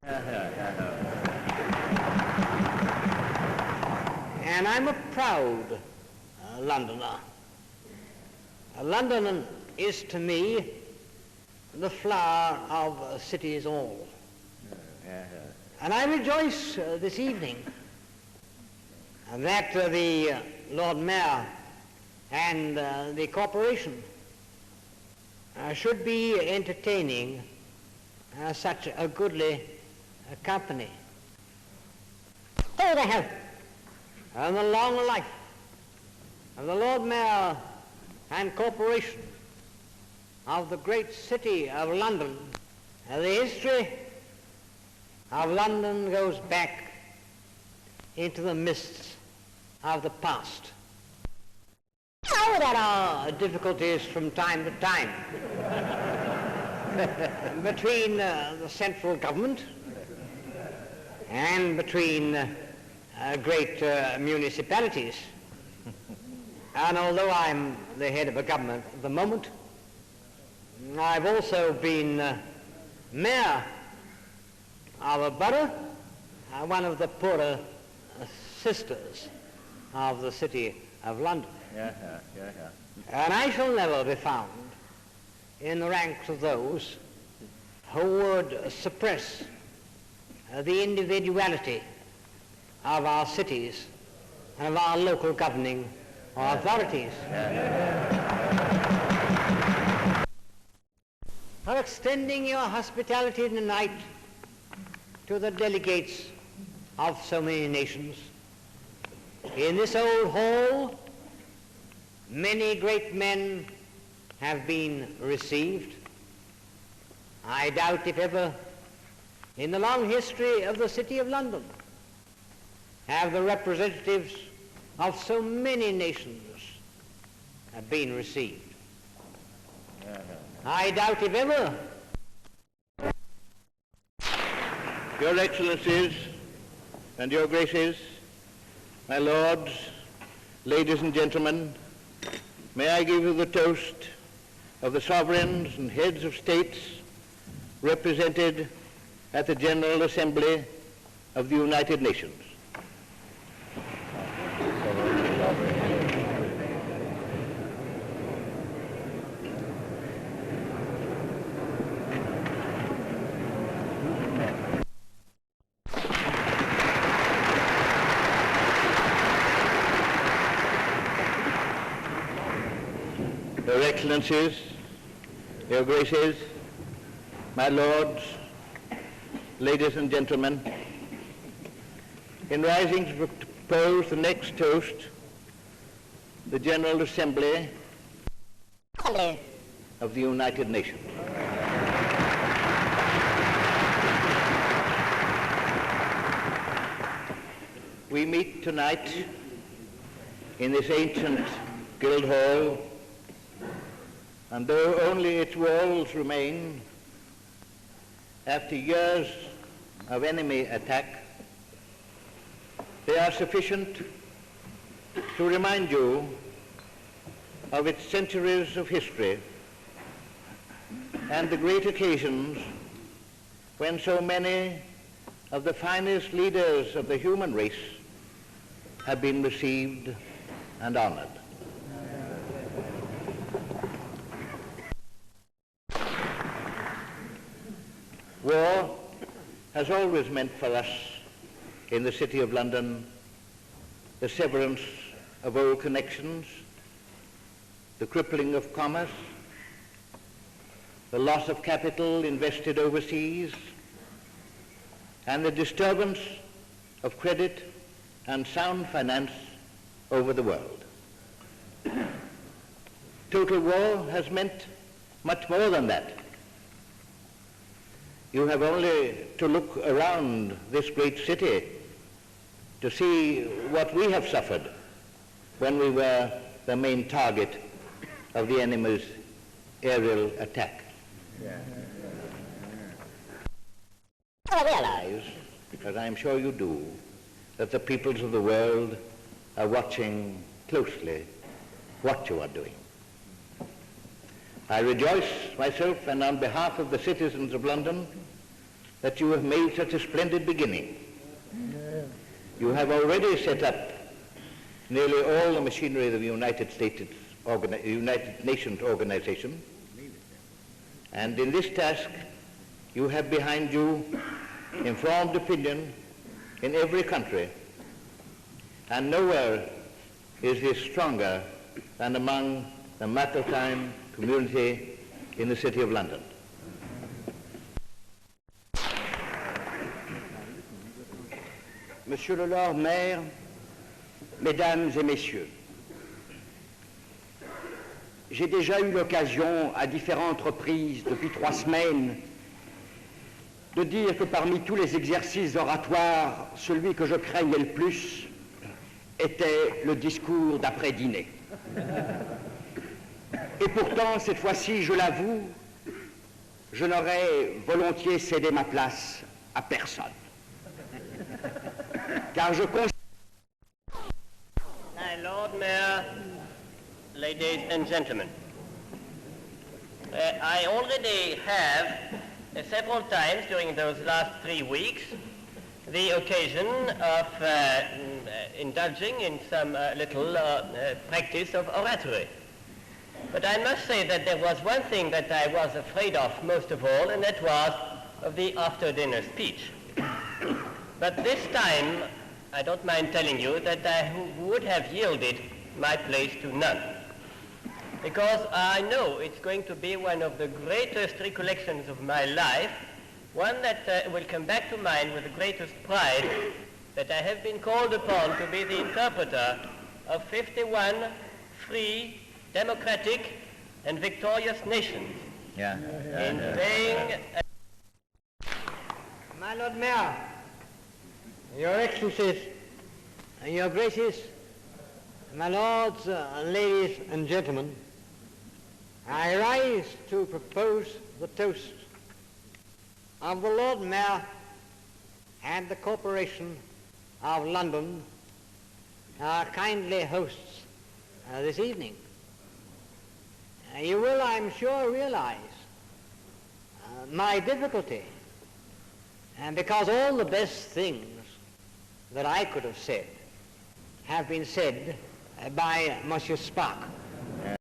And I'm a proud Londoner. London is to me the flower of cities all. And I rejoice this evening that the Lord Mayor and the corporation should be entertaining such a goodly company. Oh, the health and the long life of the Lord Mayor and corporation of the great city of London. The history of London goes back into the mists of the past. Oh, there are difficulties from time to time between the central government and between great municipalities. And although I'm the head of a government at the moment, I've also been mayor of a borough, one of the poorer sisters of the city of London. And I shall never be found in the ranks of those who would suppress the individuality of our cities and of our local governing authorities. For extending your hospitality tonight to the delegates of so many nations. In this old hall, many great men have been received. I doubt if ever in the long history of the City of London have the representatives of so many nations have been received. I doubt if ever. Your Excellencies and Your Graces, my Lords, ladies and gentlemen, may I give you the toast of the sovereigns and heads of states represented at the General Assembly of the United Nations. Your Excellencies, Your Graces, my Lords, ladies and gentlemen, in rising to propose the next toast, the General Assembly of the United Nations. We meet tonight in this ancient Guildhall, and though only its walls remain after years of enemy attack, they are sufficient to remind you of its centuries of history and the great occasions when so many of the finest leaders of the human race have been received and honored. War has always meant for us in the City of London the severance of old connections, the crippling of commerce, the loss of capital invested overseas, and the disturbance of credit and sound finance over the world. Total war has meant much more than that. You have only to look around this great city to see what we have suffered when we were the main target of the enemy's aerial attack. I realize, as I am sure you do, that the peoples of the world are watching closely what you are doing. I rejoice myself, and on behalf of the citizens of London, that you have made such a splendid beginning. You have already set up nearly all the machinery of the United Nations organization, and in this task you have behind you informed opinion in every country, and nowhere is this stronger than among the maritime community in the City of London. Monsieur le Lord Maire, Mesdames et Messieurs, j'ai déjà eu l'occasion à différentes reprises depuis 3 semaines de dire que parmi tous les exercices oratoires, celui que je craignais le plus était le discours d'après-dîner. Et pourtant, cette fois-ci, je l'avoue, je n'aurais volontiers cédé ma place à personne. Car je considère... My Lord Mayor, ladies and gentlemen, I already have several times during those last 3 weeks the occasion of indulging in some little practice of oratory. But I must say that there was one thing that I was afraid of most of all, and that was of the after-dinner speech. But this time, I don't mind telling you that I would have yielded my place to none. Because I know it's going to be one of the greatest recollections of my life, one that will come back to mind with the greatest pride, that I have been called upon to be the interpreter of 51 free, democratic, and victorious nations. In paying... My Lord Mayor, Your Excellencies, and Your Graces, my lords, ladies and gentlemen, I rise to propose the toast of the Lord Mayor and the Corporation of London, our kindly hosts this evening. You will, I'm sure, realize my difficulty, and because all the best things that I could have said have been said by Monsieur Spaak.